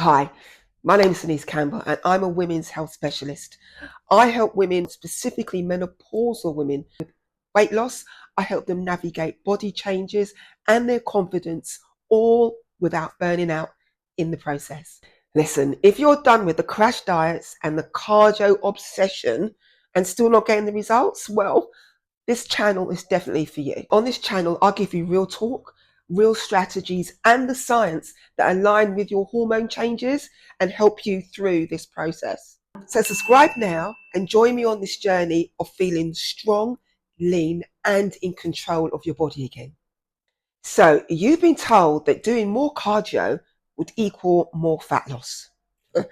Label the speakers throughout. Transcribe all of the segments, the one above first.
Speaker 1: Hi, my name is Denise Campbell and I'm a women's health specialist. I help women, specifically menopausal women, with weight loss. I help them navigate body changes and their confidence, all without burning out in the process. Listen, if you're done with the crash diets and the cardio obsession and still not getting the results, well, this channel is definitely for you. On this channel, I'll give you real talk, real strategies, and the science that align with your hormone changes and help you through this process. So subscribe now and join me on this journey of feeling strong, lean, and in control of your body again. So you've been told that doing more cardio would equal more fat loss. Well,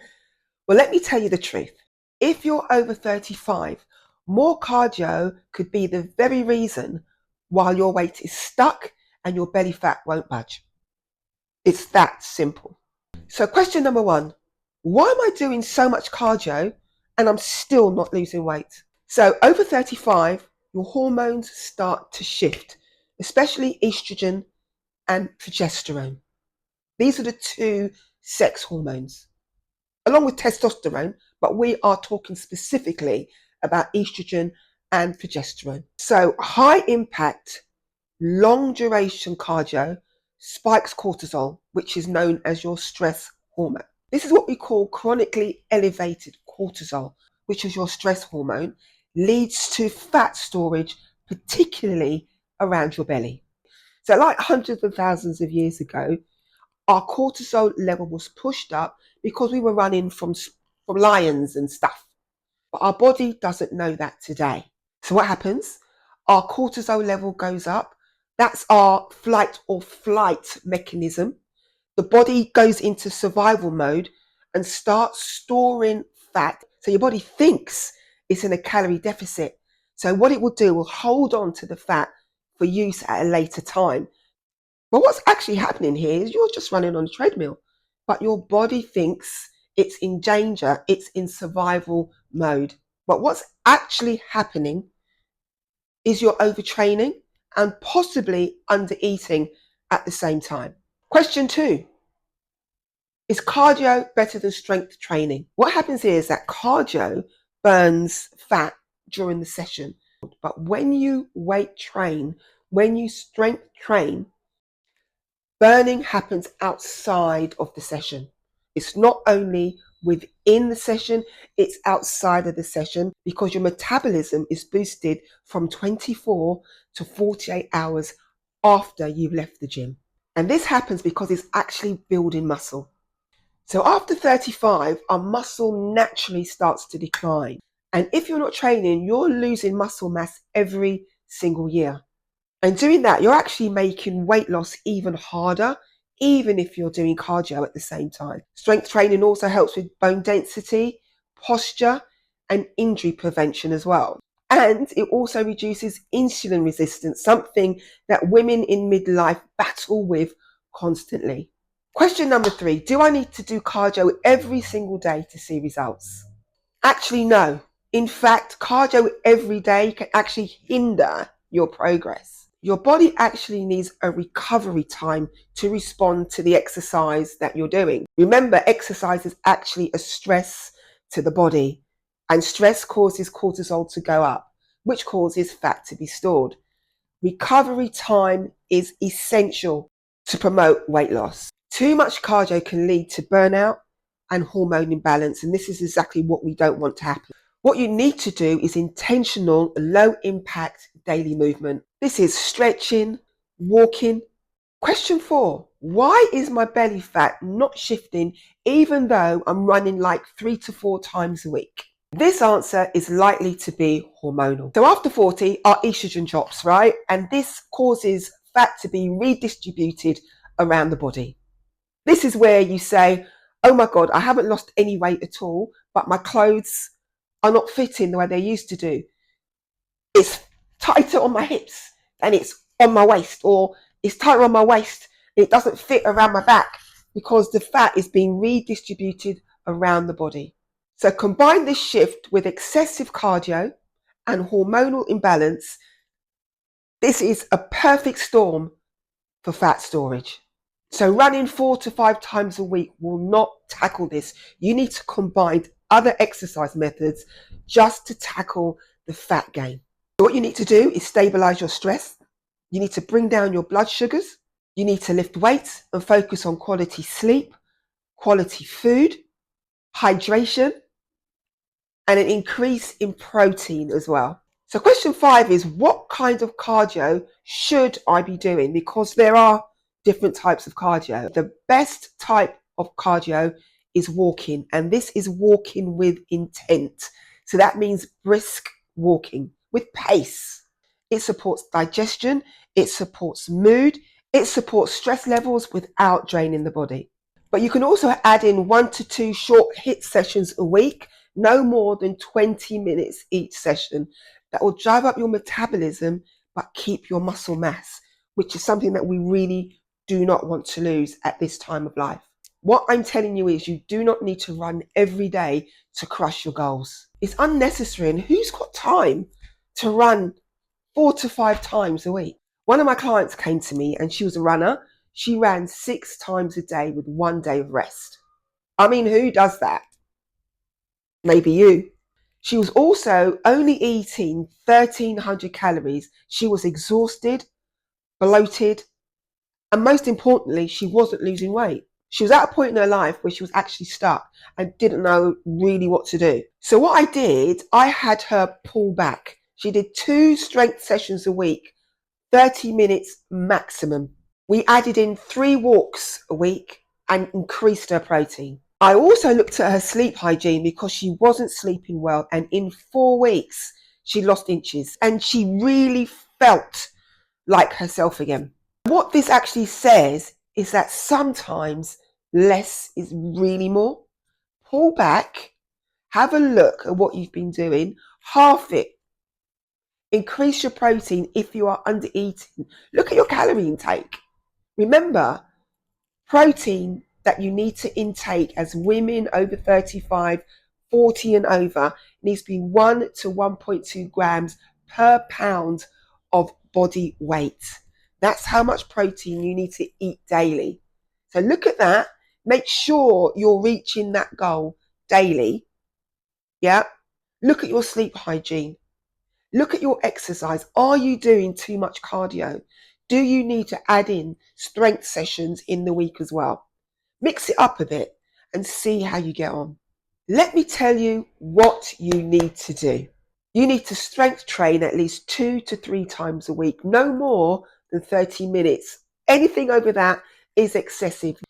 Speaker 1: let me tell you the truth. If you're over 35, more cardio could be the very reason why your weight is stuck and your belly fat won't budge. It's that simple. So question number one, why am I doing so much cardio and I'm still not losing weight? So over 35, your hormones start to shift, especially estrogen and progesterone. These are the two sex hormones, along with testosterone, but we are talking specifically about estrogen and progesterone. So high impact, long duration cardio spikes cortisol, which is known as your stress hormone. This is what we call chronically elevated cortisol, which is your stress hormone, leads to fat storage, particularly around your belly. So like hundreds of thousands of years ago, our cortisol level was pushed up because we were running from lions and stuff. But our body doesn't know that today. So what happens? Our cortisol level goes up. That's our flight or flight mechanism. The body goes into survival mode and starts storing fat. So your body thinks it's in a calorie deficit. So what it will do will hold on to the fat for use at a later time. But what's actually happening here is you're just running on a treadmill, but your body thinks it's in danger, it's in survival mode. But what's actually happening is you're overtraining and possibly undereating at the same time. Question two, is cardio better than strength training? What happens here is that cardio burns fat during the session. But when you weight train, when you strength train, burning happens outside of the session. It's not only within the session, it's outside of the session because your metabolism is boosted from 24 to 48 hours after you've left the gym. And this happens because it's actually building muscle. So after 35, our muscle naturally starts to decline. And if you're not training, you're losing muscle mass every single year. And doing that, you're actually making weight loss even harder, even if you're doing cardio at the same time. Strength training also helps with bone density, posture, and injury prevention as well. And it also reduces insulin resistance, something that women in midlife battle with constantly. Question number three, do I need to do cardio every single day to see results? Actually, no. In fact, cardio every day can actually hinder your progress. Your body actually needs a recovery time to respond to the exercise that you're doing. Remember, exercise is actually a stress to the body, and stress causes cortisol to go up, which causes fat to be stored. Recovery time is essential to promote weight loss. Too much cardio can lead to burnout and hormone imbalance, and this is exactly what we don't want to happen. What you need to do is intentional, low impact daily movement. This is stretching, walking. Question four, why is my belly fat not shifting even though I'm running like 3 to 4 times a week? This answer is likely to be hormonal. So after 40, our estrogen drops, right? And this causes fat to be redistributed around the body. This is where you say, oh my God, I haven't lost any weight at all, but my clothes are not fitting the way they used to do. It's tighter on my hips and it's on my waist, or it's tighter on my waist and it doesn't fit around my back because the fat is being redistributed around the body. So combine this shift with excessive cardio and hormonal imbalance. This is a perfect storm for fat storage. So running 4 to 5 times a week will not tackle this. You need to combine other exercise methods just to tackle the fat gain. So what you need to do is stabilize your stress. You need to bring down your blood sugars. You need to lift weights and focus on quality sleep, quality food, hydration, and an increase in protein as well. So question 5 is, what kind of cardio should I be doing? Because there are different types of cardio. The best type of cardio is walking, and this is walking with intent. So that means brisk walking with pace. It supports digestion, it supports mood, it supports stress levels without draining the body. But you can also add in 1 to 2 short HIIT sessions a week, no more than 20 minutes each session. That will drive up your metabolism but keep your muscle mass, which is something that we really do not want to lose at this time of life. What I'm telling you is, you do not need to run every day to crush your goals. It's unnecessary, and who's got time to run 4 to 5 times a week? One of my clients came to me and she was a runner. She ran 6 times a day with 1 day of rest. I mean, who does that? Maybe you. She was also only eating 1,300 calories. She was exhausted, bloated, and most importantly, she wasn't losing weight. She was at a point in her life where she was actually stuck and didn't know really what to do. So what I did, I had her pull back. She did 2 strength sessions a week, 30 minutes maximum. We added in 3 walks a week and increased her protein. I also looked at her sleep hygiene because she wasn't sleeping well, and in 4 weeks she lost inches and she really felt like herself again. What this actually says is that sometimes less is really more. Pull back, have a look at what you've been doing, half it. Increase your protein if you are under eating. Look at your calorie intake. Remember, protein that you need to intake as women over 35, 40 and over needs to be 1 to 1.2 grams per pound of body weight. That's how much protein you need to eat daily. So look at that. Make sure you're reaching that goal daily. Yeah. Look at your sleep hygiene. Look at your exercise. Are you doing too much cardio? Do you need to add in strength sessions in the week as well? Mix it up a bit and see how you get on. Let me tell you what you need to do. You need to strength train at least 2 to 3 times a week, no more than 30 minutes. Anything over that is excessive.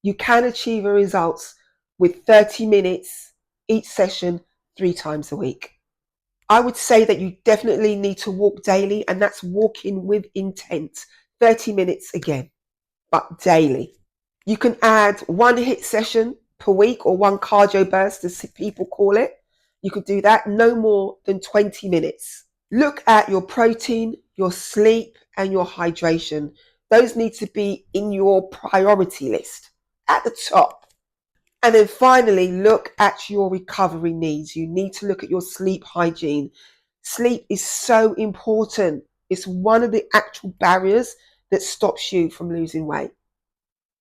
Speaker 1: You can achieve a results with 30 minutes each session 3 times a week. I would say that you definitely need to walk daily, and that's walking with intent. 30 minutes again, but daily. You can add 1 HIIT session per week or 1 cardio burst, as people call it. You could do that no more than 20 minutes. Look at your protein, your sleep, and your hydration. Those need to be in your priority list at the top. And then finally, look at your recovery needs. You need to look at your sleep hygiene. Sleep is so important. It's one of the actual barriers that stops you from losing weight.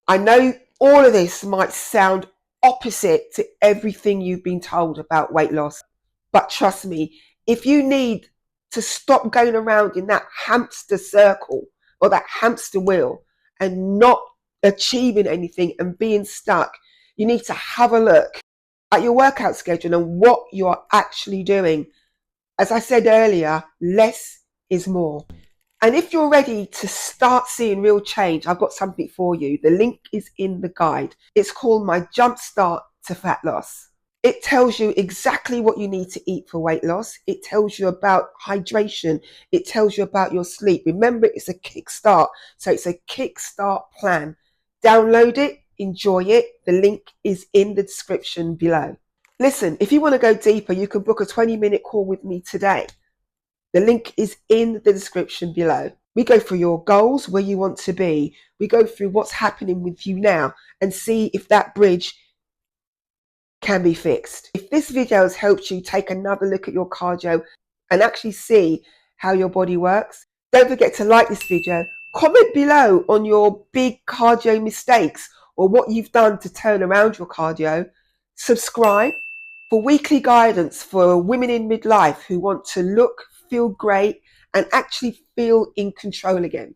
Speaker 1: I know all of this might sound opposite to everything you've been told about weight loss, but trust me, if you need to stop going around in that hamster circle or that hamster wheel and not achieving anything and being stuck, you need to have a look at your workout schedule and what you are actually doing. As I said earlier, less is more. And if you're ready to start seeing real change, I've got something for you. The link is in the guide. It's called my Jumpstart to Fat Loss. It tells you exactly what you need to eat for weight loss. It tells you about hydration. It tells you about your sleep. Remember, it's a kickstart. So it's a kickstart plan. Download it, enjoy it. The link is in the description below. Listen, if you want to go deeper, you can book a 20-minute call with me today. The link is in the description below. We go through your goals, where you want to be. We go through what's happening with you now and see if that bridge can be fixed. If this video has helped you take another look at your cardio and actually see how your body works, don't forget to like this video, Comment below on your big cardio mistakes or what you've done to turn around your cardio. Subscribe for weekly guidance for women in midlife who want to look, feel great, and actually feel in control again.